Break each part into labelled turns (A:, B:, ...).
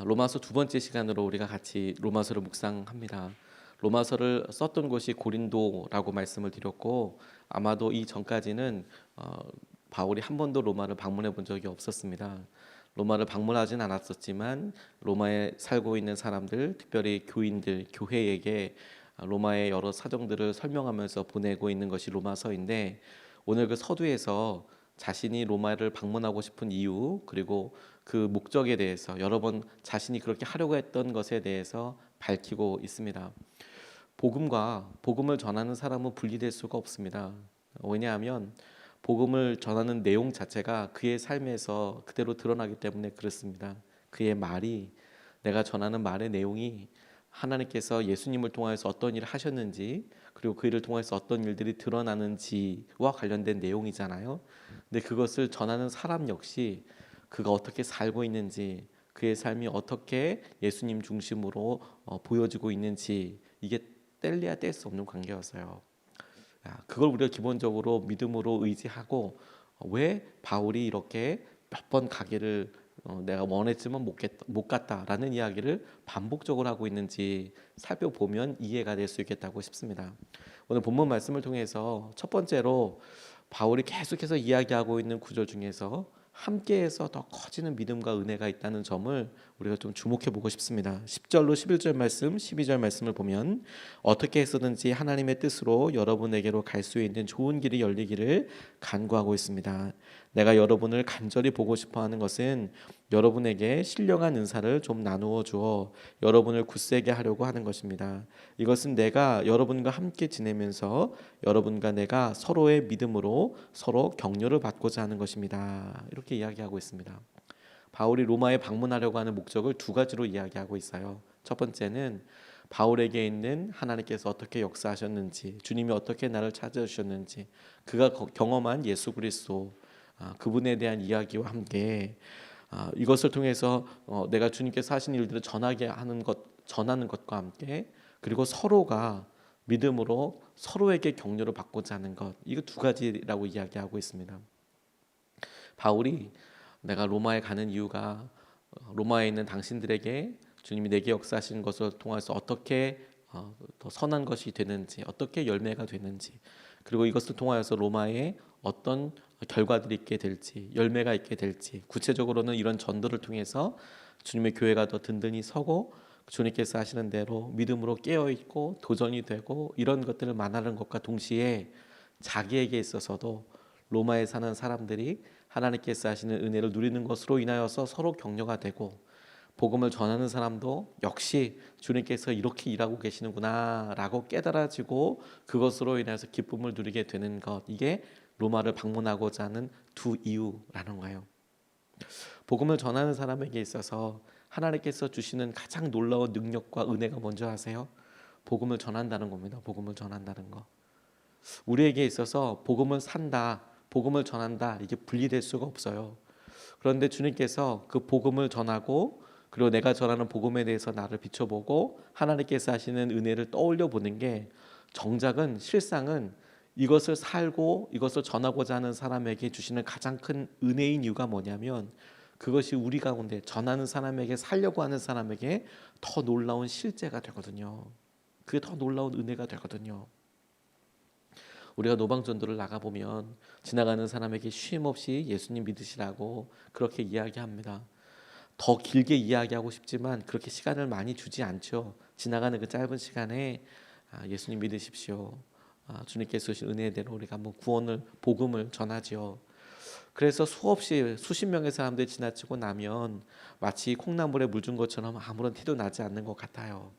A: 로마서 두 번째 시간으로 우리가 같이 로마서를 묵상합니다. 로마서를 썼던 곳이 고린도라고 말씀을 드렸고, 아마도 이 전까지는 바울이 한 번도 로마를 방문해 본 적이 없었습니다. 로마를 방문하진 않았었지만 로마에 살고 있는 사람들, 특별히 교인들, 교회에게 로마의 여러 사정들을 설명하면서 보내고 있는 것이 로마서인데, 오늘 그 서두에서 자신이 로마를 방문하고 싶은 이유, 그리고 그 목적에 대해서 여러 번 자신이 그렇게 하려고 했던 것에 대해서 밝히고 있습니다. 복음을 전하는 사람은 분리될 수가 없습니다. 왜냐하면 복음을 전하는 내용 자체가 그의 삶에서 그대로 드러나기 때문에 그렇습니다. 그의 말이, 내가 전하는 말의 내용이 하나님께서 예수님을 통해서 어떤 일을 하셨는지, 그리고 그 일을 통해서 어떤 일들이 드러나는지와 관련된 내용이잖아요. 근데 그것을 전하는 사람 역시 그가 어떻게 살고 있는지, 그의 삶이 어떻게 예수님 중심으로 보여지고 있는지, 이게 뗄래야 뗄 수 없는 관계였어요. 그걸 우리가 기본적으로 믿음으로 의지하고, 왜 바울이 이렇게 몇 번 가기를 내가 원했지만 못 갔다라는 이야기를 반복적으로 하고 있는지 살펴보면 이해가 될 수 있겠다고 싶습니다. 오늘 본문 말씀을 통해서 첫 번째로 바울이 계속해서 이야기하고 있는 구절 중에서 함께해서 더 커지는 믿음과 은혜가 있다는 점을 우리가 좀 주목해 보고 싶습니다. 10절로 11절 말씀, 12절 말씀을 보면, 어떻게 해서든지 하나님의 뜻으로 여러분에게로 갈 수 있는 좋은 길이 열리기를 간구하고 있습니다. 내가 여러분을 간절히 보고 싶어 하는 것은 여러분에게 신령한 은사를 좀 나누어 주어 여러분을 굳세게 하려고 하는 것입니다. 이것은 내가 여러분과 함께 지내면서 여러분과 내가 서로의 믿음으로 서로 격려를 받고자 하는 것입니다. 이렇게 이야기하고 있습니다. 바울이 로마에 방문하려고 하는 목적을 두 가지로 이야기하고 있어요. 첫 번째는 바울에게 있는 하나님께서 어떻게 역사하셨는지, 주님이 어떻게 나를 찾아주셨는지, 그가 경험한 예수 그리스도, 그분에 대한 이야기와 함께 이것을 통해서 내가 주님께서 하신 일들을 전하는 것과 함께, 그리고 서로가 믿음으로 서로에게 격려를 받고자 하는 것, 이거 두 가지라고 이야기하고 있습니다. 바울이 내가 로마에 가는 이유가 로마에 있는 당신들에게 주님이 내게 역사하신 것을 통해서 어떻게 더 선한 것이 되는지, 어떻게 열매가 되는지, 그리고 이것을 통하여서 로마에 어떤 결과들이 있게 될지, 열매가 있게 될지, 구체적으로는 이런 전도를 통해서 주님의 교회가 더 든든히 서고 주님께서 하시는 대로 믿음으로 깨어있고 도전이 되고, 이런 것들을 말하는 것과 동시에 자기에게 있어서도 로마에 사는 사람들이 하나님께서 하시는 은혜를 누리는 것으로 인하여서 서로 격려가 되고, 복음을 전하는 사람도 역시 주님께서 이렇게 일하고 계시는구나 라고 깨달아지고 그것으로 인해서 기쁨을 누리게 되는 것, 이게 로마를 방문하고자 하는 두 이유라는 거예요. 복음을 전하는 사람에게 있어서 하나님께서 주시는 가장 놀라운 능력과 은혜가 뭔지 아세요? 복음을 전한다는 겁니다. 복음을 전한다는 거. 우리에게 있어서 복음을 산다, 복음을 전한다, 이게 분리될 수가 없어요. 그런데 주님께서 그 복음을 전하고, 그리고 내가 전하는 복음에 대해서 나를 비춰보고 하나님께서 하시는 은혜를 떠올려 보는 게, 정작은 실상은 이것을 살고 이것을 전하고자 하는 사람에게 주시는 가장 큰 은혜인 이유가 뭐냐면, 그것이 우리 가운데 전하는 사람에게, 살려고 하는 사람에게 더 놀라운 실제가 되거든요. 그게 더 놀라운 은혜가 되거든요. 우리가 노방전도를 나가보면 지나가는 사람에게 쉼없이 예수님 믿으시라고 그렇게 이야기합니다. 더 길게 이야기하고 싶지만 그렇게 시간을 많이 주지 않죠. 지나가는 그 짧은 시간에 예수님 믿으십시오, 주님께서 주신 은혜대로 우리가 한번 복음을 전하죠. 그래서 수십 명의 사람들이 지나치고 나면 마치 콩나물에 물 준 것처럼 아무런 티도 나지 않는 것 같아요.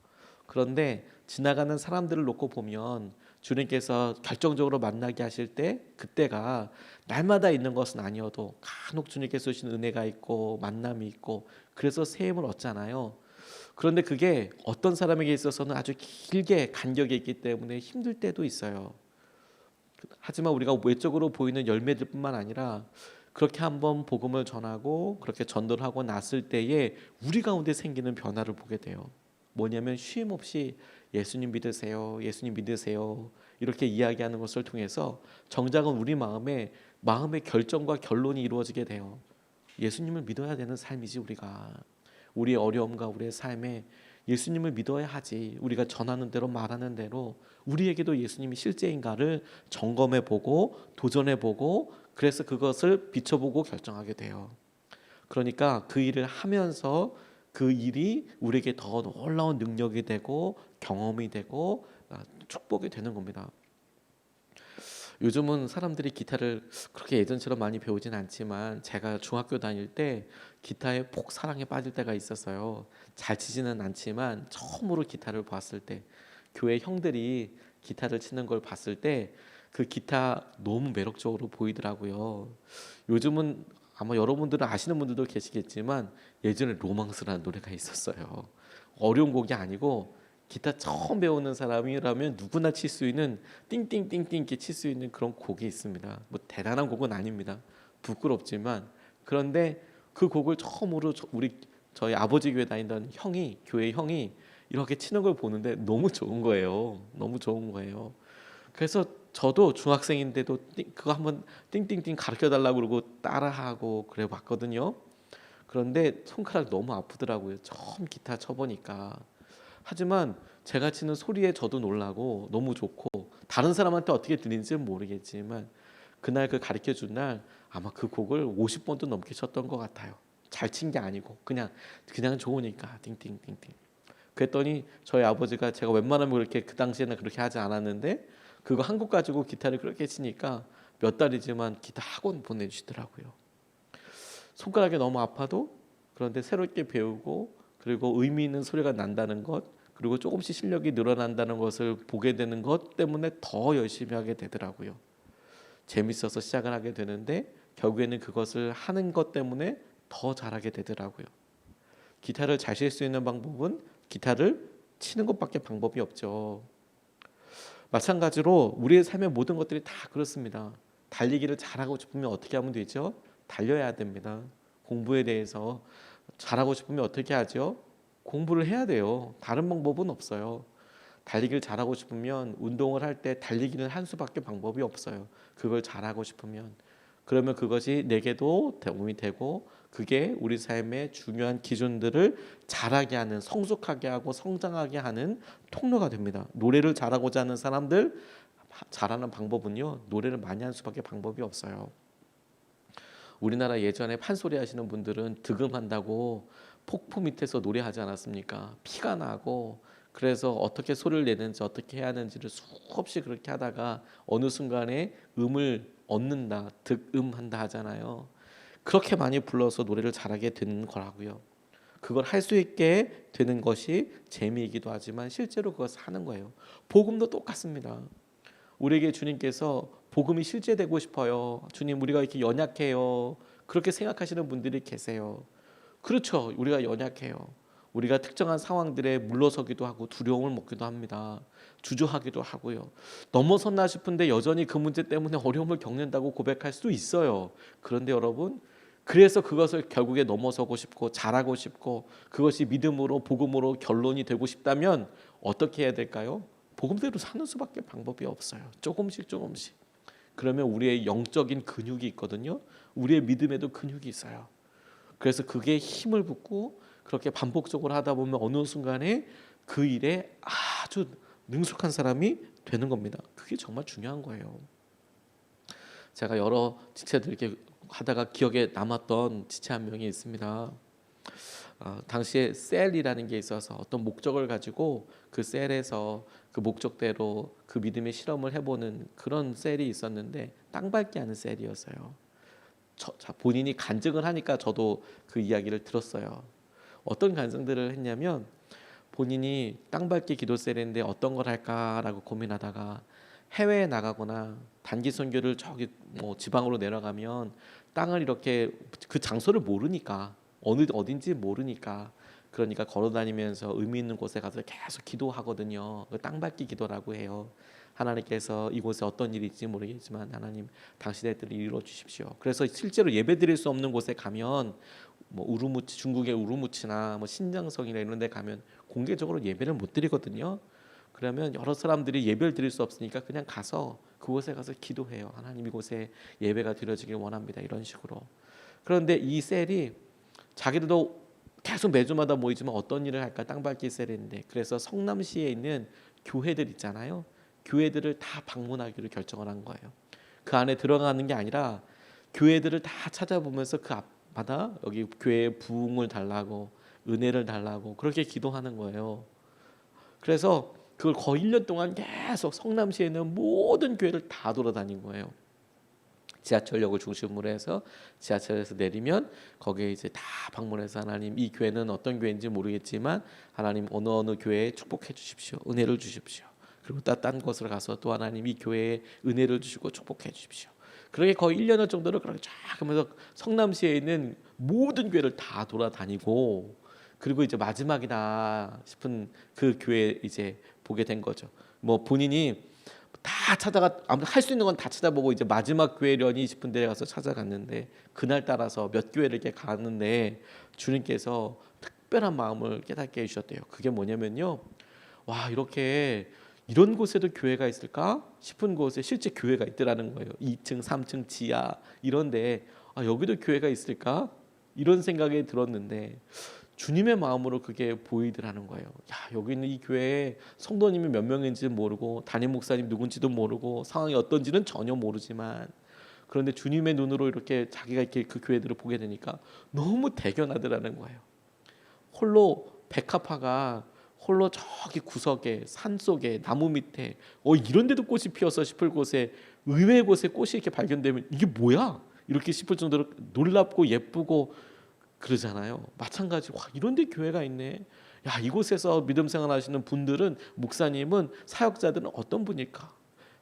A: 그런데 지나가는 사람들을 놓고 보면 주님께서 결정적으로 만나게 하실 때, 그때가 날마다 있는 것은 아니어도 간혹 주님께서 주신 은혜가 있고 만남이 있고, 그래서 새 힘을 얻잖아요. 그런데 그게 어떤 사람에게 있어서는 아주 길게 간격이 있기 때문에 힘들 때도 있어요. 하지만 우리가 외적으로 보이는 열매들뿐만 아니라 그렇게 한번 복음을 전하고 그렇게 전도를 하고 났을 때에 우리 가운데 생기는 변화를 보게 돼요. 뭐냐면 쉼 없이 예수님 믿으세요, 예수님 믿으세요, 이렇게 이야기하는 것을 통해서 정작은 우리 마음의 결정과 결론이 이루어지게 돼요. 예수님을 믿어야 되는 삶이지 우리가. 우리의 어려움과 우리의 삶에 예수님을 믿어야 하지. 우리가 전하는 대로 말하는 대로 우리에게도 예수님이 실제인가를 점검해보고 도전해보고 그래서 그것을 비춰보고 결정하게 돼요. 그러니까 그 일을 하면서 그 일이 우리에게 더 놀라운 능력이 되고 경험이 되고 축복이 되는 겁니다. 요즘은 사람들이 기타를 그렇게 예전처럼 많이 배우진 않지만 제가 중학교 다닐 때 기타에 폭 사랑에 빠질 때가 있었어요. 잘 치지는 않지만 처음으로 기타를 봤을 때 교회 형들이 기타를 치는 걸 봤을 때 그 기타 너무 매력적으로 보이더라고요. 요즘은 아마 여러분들은 아시는 분들도 계시겠지만 예전에 로망스라는 노래가 있었어요. 어려운 곡이 아니고 기타 처음 배우는 사람이라면 누구나 칠 수 있는 띵띵띵띵 이렇게 칠 수 있는 그런 곡이 있습니다. 뭐 대단한 곡은 아닙니다. 부끄럽지만 그런데 그 곡을 처음으로 저희 아버지 교회 다니던 형이 교회 형이 이렇게 치는 걸 보는데 너무 좋은 거예요. 너무 좋은 거예요. 그래서 저도 중학생인데도 그거 한번 띵띵띵 가르쳐 달라고 그러고 따라하고 그래 봤거든요. 그런데 손가락 너무 아프더라고요. 처음 기타 쳐보니까. 하지만 제가 치는 소리에 저도 놀라고 너무 좋고 다른 사람한테 어떻게 들리는지는 모르겠지만 그날 그 가르쳐 준 날 아마 그 곡을 50번도 넘게 쳤던 것 같아요. 잘 친 게 아니고 그냥 좋으니까 띵띵띵띵. 그랬더니 저희 아버지가 제가 웬만하면 그렇게 그 당시에는 그렇게 하지 않았는데 그거 한 곡 가지고 기타를 그렇게 치니까 몇 달이지만 기타 학원 보내주시더라고요. 손가락이 너무 아파도 그런데 새롭게 배우고 그리고 의미 있는 소리가 난다는 것 그리고 조금씩 실력이 늘어난다는 것을 보게 되는 것 때문에 더 열심히 하게 되더라고요. 재밌어서 시작을 하게 되는데 결국에는 그것을 하는 것 때문에 더 잘하게 되더라고요. 기타를 잘 칠 수 있는 방법은 기타를 치는 것밖에 방법이 없죠. 마찬가지로 우리의 삶의 모든 것들이 다 그렇습니다. 달리기를 잘하고 싶으면 어떻게 하면 되죠? 달려야 됩니다. 공부에 대해서 잘하고 싶으면 어떻게 하죠? 공부를 해야 돼요. 다른 방법은 없어요. 달리기를 잘하고 싶으면 운동을 할 때 달리기는 한 수밖에 방법이 없어요. 그걸 잘하고 싶으면 그러면 그것이 내게도 도움이 되고 그게 우리 삶의 중요한 기준들을 잘하게 하는 성숙하게 하고 성장하게 하는 통로가 됩니다. 노래를 잘하고자 하는 사람들 잘하는 방법은요. 노래를 많이 하는 수밖에 방법이 없어요. 우리나라 예전에 판소리 하시는 분들은 득음한다고 폭포 밑에서 노래하지 않았습니까? 피가 나고 그래서 어떻게 소리를 내는지 어떻게 해야 하는지를 수없이 그렇게 하다가 어느 순간에 음을 얻는다, 득음한다 하잖아요. 그렇게 많이 불러서 노래를 잘하게 되는 거라고요. 그걸 할 수 있게 되는 것이 재미이기도 하지만 실제로 그것을 하는 거예요. 복음도 똑같습니다. 우리에게 주님께서 복음이 실제되고 싶어요. 주님 우리가 이렇게 연약해요. 그렇게 생각하시는 분들이 계세요. 그렇죠. 우리가 연약해요. 우리가 특정한 상황들에 물러서기도 하고 두려움을 먹기도 합니다. 주저하기도 하고요. 넘어섰나 싶은데 여전히 그 문제 때문에 어려움을 겪는다고 고백할 수도 있어요. 그런데 여러분 그래서 그것을 결국에 넘어서고 싶고 잘하고 싶고 그것이 믿음으로 복음으로 결론이 되고 싶다면 어떻게 해야 될까요? 복음대로 사는 수밖에 방법이 없어요. 조금씩 조금씩. 그러면 우리의 영적인 근육이 있거든요. 우리의 믿음에도 근육이 있어요. 그래서 그게 힘을 붓고 그렇게 반복적으로 하다 보면 어느 순간에 그 일에 아주 능숙한 사람이 되는 겁니다. 그게 정말 중요한 거예요. 제가 여러 지체들 이렇게 하다가 기억에 남았던 지체 한 명이 있습니다. 당시에 셀이라는 게 있어서 어떤 목적을 가지고 그 셀에서 그 목적대로 그 믿음의 실험을 해보는 그런 셀이 있었는데 땅밟기 하는 셀이었어요. 본인이 간증을 하니까 저도 그 이야기를 들었어요. 어떤 간증들을 했냐면 본인이 땅밟기 기도 셀인데 어떤 걸 할까라고 고민하다가 해외에 나가거나 단기 선교를 저기 뭐 지방으로 내려가면 땅을 이렇게 그 장소를 모르니까 어딘지 모르니까 그러니까 걸어다니면서 의미 있는 곳에 가서 계속 기도하거든요. 그 땅밟기 기도라고 해요. 하나님께서 이곳에 어떤 일이 있을지 모르겠지만 하나님 당신의 뜻을 이루어 주십시오. 그래서 실제로 예배드릴 수 없는 곳에 가면 뭐 우루무치 중국의 우루무치나 뭐 신장성이나 이런 데 가면 공개적으로 예배를 못 드리거든요. 그러면 여러 사람들이 예배를 드릴 수 없으니까 그냥 가서 그곳에 가서 기도해요. 하나님 이곳에 예배가 드려지길 원합니다. 이런 식으로. 그런데 이 셀이 자기들도 계속 매주마다 모이지만 어떤 일을 할까 땅밟기 세례인데, 그래서 성남시에 있는 교회들 있잖아요. 교회들을 다 방문하기로 결정을 한 거예요. 그 안에 들어가는 게 아니라 교회들을 다 찾아보면서 그 앞마다 여기 교회에 부흥을 달라고, 은혜를 달라고 그렇게 기도하는 거예요. 그래서 그걸 거의 1년 동안 계속 성남시에 있는 모든 교회를 다 돌아다닌 거예요. 지하철역을 중심으로 해서 지하철에서 내리면 거기에 이제 다 방문해서, 하나님 이 교회는 어떤 교회인지 모르겠지만 하나님 어느 교회에 축복해 주십시오, 은혜를 주십시오. 그리고 또 딴 곳으로 가서 또 하나님 이 교회에 은혜를 주시고 축복해 주십시오. 그렇게 거의 1년 정도를 그렇게 쫙 하면서 성남시에 있는 모든 교회를 다 돌아다니고, 그리고 이제 마지막이다 싶은 그 교회 이제 보게 된 거죠. 뭐 본인이 다 찾아가, 아무튼 할 수 있는 건 다 찾아보고 이제 마지막 교회려니 싶은 데 가서 찾아갔는데, 그날 따라서 몇 교회를 이렇게 가는데 주님께서 특별한 마음을 깨닫게 해주셨대요. 그게 뭐냐면요, 와, 이렇게 이런 곳에도 교회가 있을까 싶은 곳에 실제 교회가 있더라는 거예요. 2층, 3층, 지하 이런데 여기도 교회가 있을까 이런 생각이 들었는데, 주님의 마음으로 그게 보이더라는 거예요. 야, 여기 있는 이 교회에 성도님이 몇 명인지 모르고 담임 목사님 누군지도 모르고 상황이 어떤지는 전혀 모르지만, 그런데 주님의 눈으로 이렇게 자기가 이렇게 그 교회들을 보게 되니까 너무 대견하더라는 거예요. 홀로 백합화가 홀로 저기 구석에 산속에 나무 밑에 이런 데도 꽃이 피어서 싶을 곳에, 의외의 곳에 꽃이 이렇게 발견되면 이게 뭐야 이렇게 싶을 정도로 놀랍고 예쁘고 그러잖아요. 마찬가지, 와, 이런 데 교회가 있네. 야, 이곳에서 믿음 생활하시는 분들은, 목사님은, 사역자들은 어떤 분일까?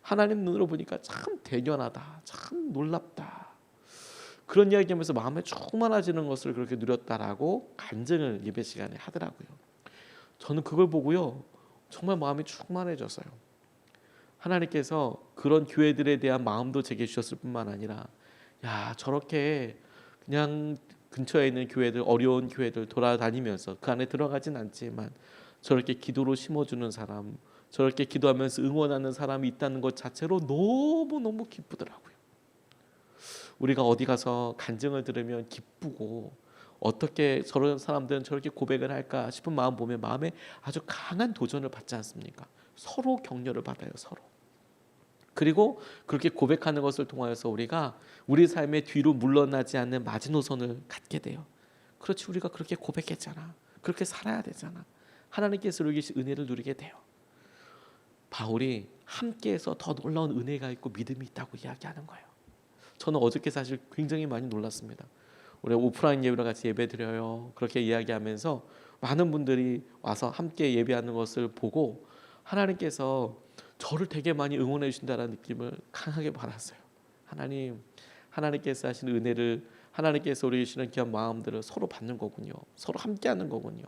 A: 하나님 눈으로 보니까 참 대견하다, 참 놀랍다. 그런 이야기하면서 마음에 충만해지는 것을 그렇게 누렸다라고 간증을 예배 시간에 하더라고요. 저는 그걸 보고요, 정말 마음이 충만해졌어요. 하나님께서 그런 교회들에 대한 마음도 제게 주셨을 뿐만 아니라, 야, 저렇게 그냥 근처에 있는 교회들, 어려운 교회들 돌아다니면서 그 안에 들어가진 않지만 저렇게 기도로 심어주는 사람, 저렇게 기도하면서 응원하는 사람이 있다는 것 자체로 너무너무 기쁘더라고요. 우리가 어디 가서 간증을 들으면 기쁘고, 어떻게 저런 사람들은 저렇게 고백을 할까 싶은 마음 보면 마음에 아주 강한 도전을 받지 않습니까? 서로 격려를 받아요, 서로. 그리고 그렇게 고백하는 것을 통하여서 우리가 우리 삶의 뒤로 물러나지 않는 마지노선을 갖게 돼요. 그렇지, 우리가 그렇게 고백했잖아, 그렇게 살아야 되잖아, 하나님께서 우리에게 은혜를 누리게 돼요. 바울이 함께해서 더 놀라운 은혜가 있고 믿음이 있다고 이야기하는 거예요. 저는 어저께 사실 굉장히 많이 놀랐습니다. 우리 오프라인 예배로 같이 예배 드려요, 그렇게 이야기하면서 많은 분들이 와서 함께 예배하는 것을 보고 하나님께서 저를 되게 많이 응원해 주신다는 느낌을 강하게 받았어요. 하나님께서 하신 은혜를, 하나님께서 우리에게 주시는 귀한 마음들을 서로 받는 거군요. 서로 함께하는 거군요.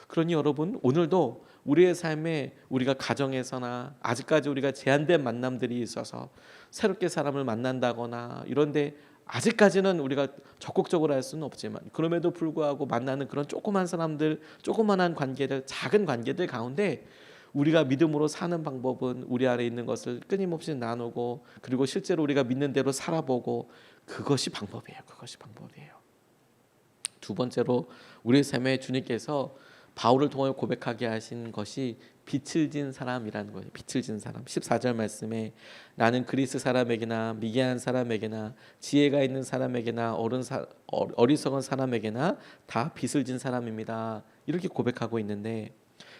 A: 그러니 여러분, 오늘도 우리의 삶에, 우리가 가정에서나 아직까지 우리가 제한된 만남들이 있어서 새롭게 사람을 만난다거나 이런데 아직까지는 우리가 적극적으로 할 수는 없지만, 그럼에도 불구하고 만나는 그런 조그만 사람들, 조그만한 관계들, 작은 관계들 가운데 우리가 믿음으로 사는 방법은 우리 안에 있는 것을 끊임없이 나누고, 그리고 실제로 우리가 믿는 대로 살아보고, 그것이 방법이에요. 그것이 방법이에요. 두 번째로 우리 삶에 주님께서 바울을 통해 고백하게 하신 것이 빛을 진 사람이라는 거예요. 빛을 진 사람. 14절 말씀에 나는 그리스 사람에게나 미개한 사람에게나 지혜가 있는 사람에게나 어리석은 사람에게나 다 빛을 진 사람입니다, 이렇게 고백하고 있는데,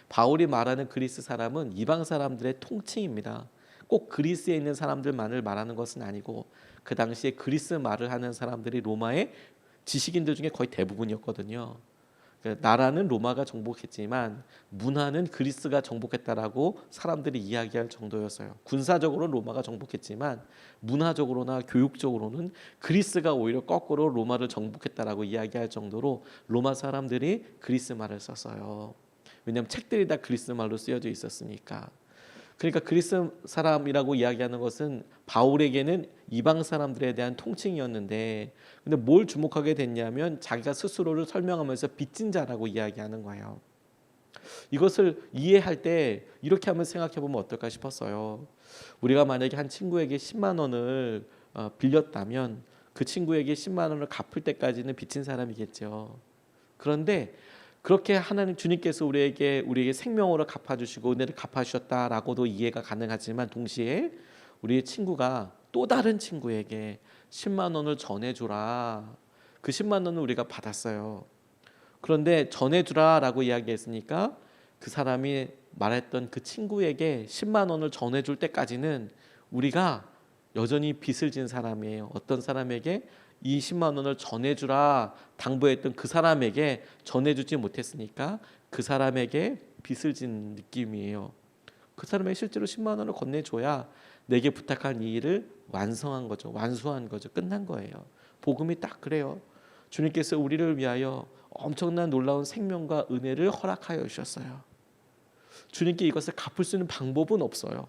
A: 바울이 말하는 그리스 사람은 이방 사람들의 통칭입니다. 꼭 그리스에 있는 사람들만을 말하는 것은 아니고, 그 당시에 그리스 말을 하는 사람들이 로마의 지식인들 중에 거의 대부분이었거든요. 나라는 로마가 정복했지만 문화는 그리스가 정복했다라고 사람들이 이야기할 정도였어요. 군사적으로 로마가 정복했지만 문화적으로나 교육적으로는 그리스가 오히려 거꾸로 로마를 정복했다라고 이야기할 정도로 로마 사람들이 그리스 말을 썼어요. 왜냐하면 책들이 다 그리스 말로 쓰여져 있었으니까. 그러니까 그리스 사람이라고 이야기하는 것은 바울에게는 이방 사람들에 대한 통칭이었는데, 근데 뭘 주목하게 됐냐면 자기가 스스로를 설명하면서 빚진 자라고 이야기하는 거예요. 이것을 이해할 때 이렇게 한번 생각해 보면 어떨까 싶었어요. 우리가 만약에 한 친구에게 10만 원을 빌렸다면 그 친구에게 10만 원을 갚을 때까지는 빚진 사람이겠죠. 그런데 그렇게 하나님 주님께서 우리에게 생명으로 갚아주시고 은혜를 갚아주셨다라고도 이해가 가능하지만 동시에 우리의 친구가 또 다른 친구에게 10만 원을 전해주라. 그 10만 원을 우리가 받았어요. 그런데 전해주라라고 이야기했으니까 그 사람이 말했던 그 친구에게 10만 원을 전해줄 때까지는 우리가 여전히 빚을 진 사람이에요. 어떤 사람에게 이 10만 원을 전해주라 당부했던 그 사람에게 전해주지 못했으니까 그 사람에게 빚을 진 느낌이에요. 그 사람에게 실제로 10만 원을 건네줘야 내게 부탁한 이 일을 완성한 거죠. 완수한 거죠. 끝난 거예요. 복음이 딱 그래요. 주님께서 우리를 위하여 엄청난 놀라운 생명과 은혜를 허락하여 주셨어요. 주님께 이것을 갚을 수 있는 방법은 없어요.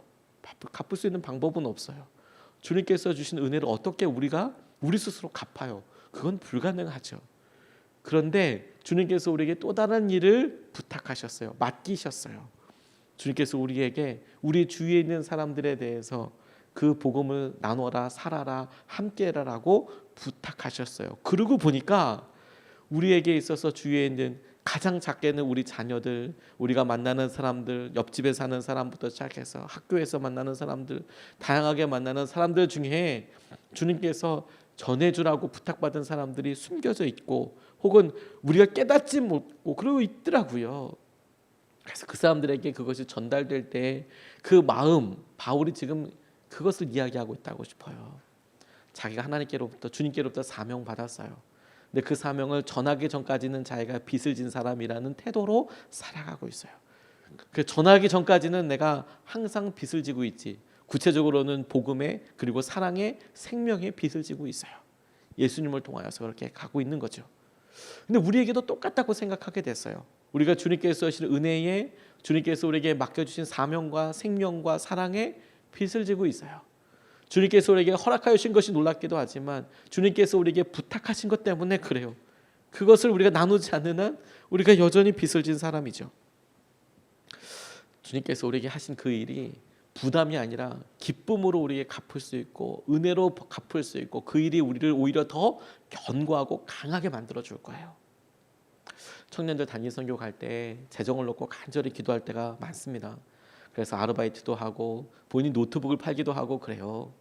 A: 갚을 수 있는 방법은 없어요. 주님께서 주신 은혜를 어떻게 우리가 우리 스스로 갚아요? 그건 불가능하죠. 그런데 주님께서 우리에게 또 다른 일을 부탁하셨어요. 맡기셨어요. 주님께서 우리에게 우리 주위에 있는 사람들에 대해서 그 복음을 나눠라, 살아라, 함께라라고 부탁하셨어요. 그러고 보니까 우리에게 있어서 주위에 있는 가장 작게는 우리 자녀들, 우리가 만나는 사람들, 옆집에 사는 사람부터 시작해서 학교에서 만나는 사람들, 다양하게 만나는 사람들 중에 주님께서 전해주라고 부탁받은 사람들이 숨겨져 있고 혹은 우리가 깨닫지 못하고 그러고 있더라고요. 그래서 그 사람들에게 그것이 전달될 때 그 마음, 바울이 지금 그것을 이야기하고 있다고 싶어요. 자기가 하나님께로부터 주님께로부터 사명 받았어요. 근데 그 사명을 전하기 전까지는 자기가 빚을 진 사람이라는 태도로 살아가고 있어요. 그 전하기 전까지는 내가 항상 빚을 지고 있지. 구체적으로는 복음의 그리고 사랑의 생명의 빚을 지고 있어요. 예수님을 통하여서 그렇게 가고 있는 거죠. 근데 우리에게도 똑같다고 생각하게 됐어요. 우리가 주님께서 하신 은혜에 주님께서 우리에게 맡겨주신 사명과 생명과 사랑에 빚을 지고 있어요. 주님께서 우리에게 허락하여 주신 것이 놀랍기도 하지만 주님께서 우리에게 부탁하신 것 때문에 그래요. 그것을 우리가 나누지 않는 한 우리가 여전히 빚을 진 사람이죠. 주님께서 우리에게 하신 그 일이 부담이 아니라 기쁨으로 우리에게 갚을 수 있고 은혜로 갚을 수 있고 그 일이 우리를 오히려 더 견고하고 강하게 만들어 줄 거예요. 청년들 단기 선교 갈 때 재정을 놓고 간절히 기도할 때가 많습니다. 그래서 아르바이트도 하고 본인 노트북을 팔기도 하고 그래요.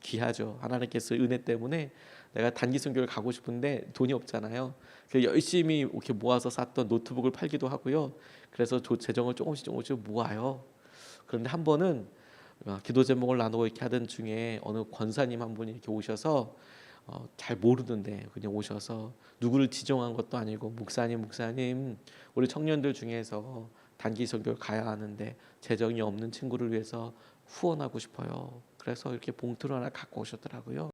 A: 귀하죠. 하나님께서 은혜 때문에 내가 단기 선교를 가고 싶은데 돈이 없잖아요. 그래서 열심히 이렇게 모아서 샀던 노트북을 팔기도 하고요. 그래서 재정을 조금씩 모아요. 그런데 한 번은 기도 제목을 나누고 이렇게 하던 중에 어느 권사님 한 분이 이렇게 오셔서 잘 모르는데 그냥 오셔서 누구를 지정한 것도 아니고 목사님 우리 청년들 중에서 단기 선교를 가야 하는데 재정이 없는 친구를 위해서 후원하고 싶어요. 그래서 이렇게 봉투를 하나 갖고 오셨더라고요.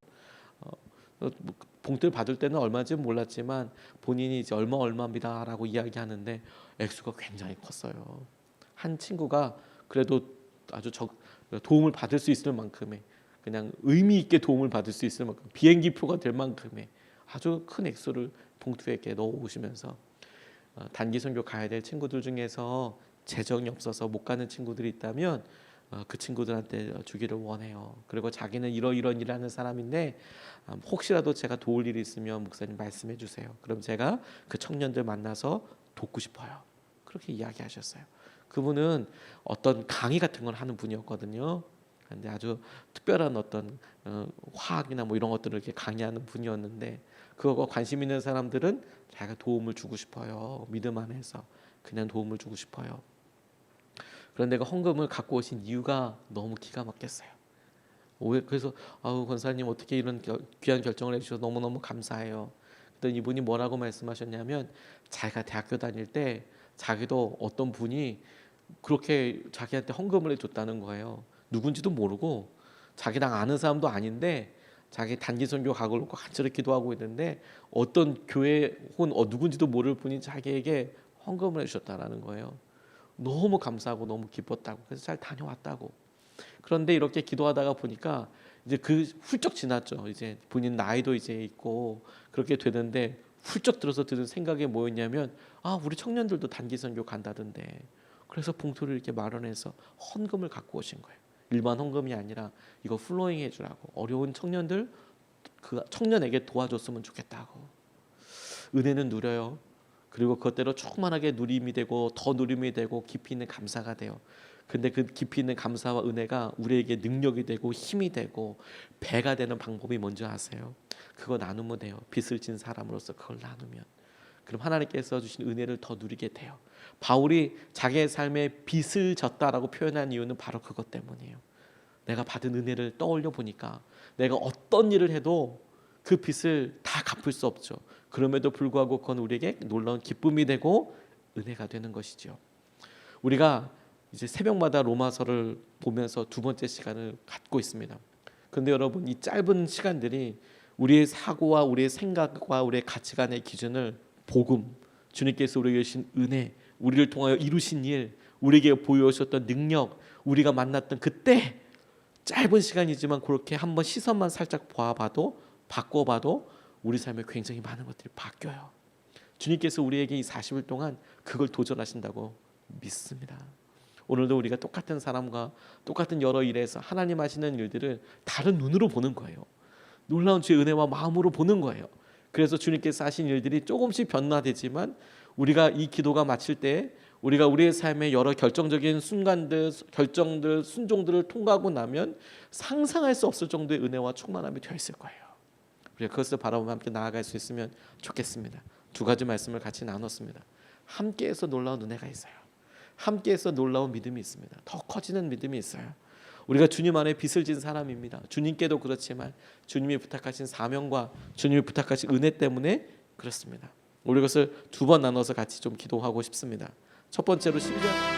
A: 봉투를 받을 때는 얼마인지 몰랐지만 본인이 이제 얼마입니다라고 이야기하는데 액수가 굉장히 컸어요. 한 친구가 그래도 아주 도움을 받을 수 있을 만큼의 그냥 의미 있게 도움을 받을 수 있을 만큼 비행기표가 될 만큼의 아주 큰 액수를 봉투에 이렇게 넣어 오시면서 단기 선교 가야 될 친구들 중에서 재정이 없어서 못 가는 친구들이 있다면 그 친구들한테 주기를 원해요. 그리고 자기는 이런 일을 하는 사람인데 혹시라도 제가 도울 일이 있으면 목사님 말씀해 주세요. 그럼 제가 그 청년들 만나서 돕고 싶어요. 그렇게 이야기하셨어요. 그분은 어떤 강의 같은 걸 하는 분이었거든요. 근데 아주 특별한 어떤 화학이나 뭐 이런 것들을 이렇게 강의하는 분이었는데 그거 관심 있는 사람들은 자기가 도움을 주고 싶어요. 믿음 안에서 그냥 도움을 주고 싶어요. 그런데 그 헌금을 갖고 오신 이유가 너무 기가 막혔어요. 그래서 권사님 어떻게 이런 귀한 결정을 해주셔서 너무너무 감사해요. 그랬더니 이분이 뭐라고 말씀하셨냐면 자기가 대학교 다닐 때 자기도 어떤 분이 그렇게 자기한테 헌금을 해줬다는 거예요. 누군지도 모르고 자기랑 아는 사람도 아닌데 자기 단기 선교 각을 놓고 간절히 기도하고 있는데 어떤 교회 혹은 누군지도 모를 분이 자기에게 헌금을 해주셨다라는 거예요. 너무 감사하고 너무 기뻤다고. 그래서 잘 다녀왔다고. 그런데 이렇게 기도하다가 보니까 이제 그 훌쩍 지났죠. 이제 본인 나이도 이제 있고 그렇게 되는데 훌쩍 들어서 드는 생각이 뭐였냐면 우리 청년들도 단기 선교 간다던데. 그래서 봉투를 이렇게 마련해서 헌금을 갖고 오신 거예요. 일반 헌금이 아니라 이거 플로잉 해주라고. 어려운 청년들 그 청년에게 도와줬으면 좋겠다고. 은혜는 누려요. 그리고 그것대로 충만하게 누림이 되고 더 누림이 되고 깊이 있는 감사가 돼요. 근데 그 깊이 있는 감사와 은혜가 우리에게 능력이 되고 힘이 되고 배가 되는 방법이 뭔지 아세요? 그거 나누면 돼요. 빚을 진 사람으로서 그걸 나누면. 그럼 하나님께서 주신 은혜를 더 누리게 돼요. 바울이 자기의 삶에 빚을 졌다라고 표현한 이유는 바로 그것 때문이에요. 내가 받은 은혜를 떠올려 보니까 내가 어떤 일을 해도 그 빚을 다 갚을 수 없죠. 그럼에도 불구하고 그건 우리에게 놀라운 기쁨이 되고 은혜가 되는 것이죠. 우리가 이제 새벽마다 로마서를 보면서 두 번째 시간을 갖고 있습니다. 그런데 여러분, 이 짧은 시간들이 우리의 사고와 우리의 생각과 우리의 가치관의 기준을 복음, 주님께서 우리에게 주신 은혜, 우리를 통하여 이루신 일, 우리에게 보여주셨던 능력, 우리가 만났던 그때 짧은 시간이지만 그렇게 한번 시선만 살짝 보아봐도 바꿔봐도 우리 삶에 굉장히 많은 것들이 바뀌어요. 주님께서 우리에게 이 40일 동안 그걸 도전하신다고 믿습니다. 오늘도 우리가 똑같은 사람과 똑같은 여러 일에서 하나님 하시는 일들을 다른 눈으로 보는 거예요. 놀라운 주의 은혜와 마음으로 보는 거예요. 그래서 주님께서 하신 일들이 조금씩 변화되지만 우리가 이 기도가 마칠 때 우리가 우리의 삶의 여러 결정적인 순간들, 결정들, 순종들을 통과하고 나면 상상할 수 없을 정도의 은혜와 충만함이 되어 있을 거예요. 우리가 그것을 바라보며 함께 나아갈 수 있으면 좋겠습니다. 두 가지 말씀을 같이 나눴습니다. 함께해서 놀라운 은혜가 있어요. 함께해서 놀라운 믿음이 있습니다. 더 커지는 믿음이 있어요. 우리가 주님 안에 빚을 진 사람입니다. 주님께도 그렇지만 주님이 부탁하신 사명과 주님이 부탁하신 은혜 때문에 그렇습니다. 우리 것을 두 번 나눠서 같이 좀 기도하고 싶습니다. 첫 번째로 10년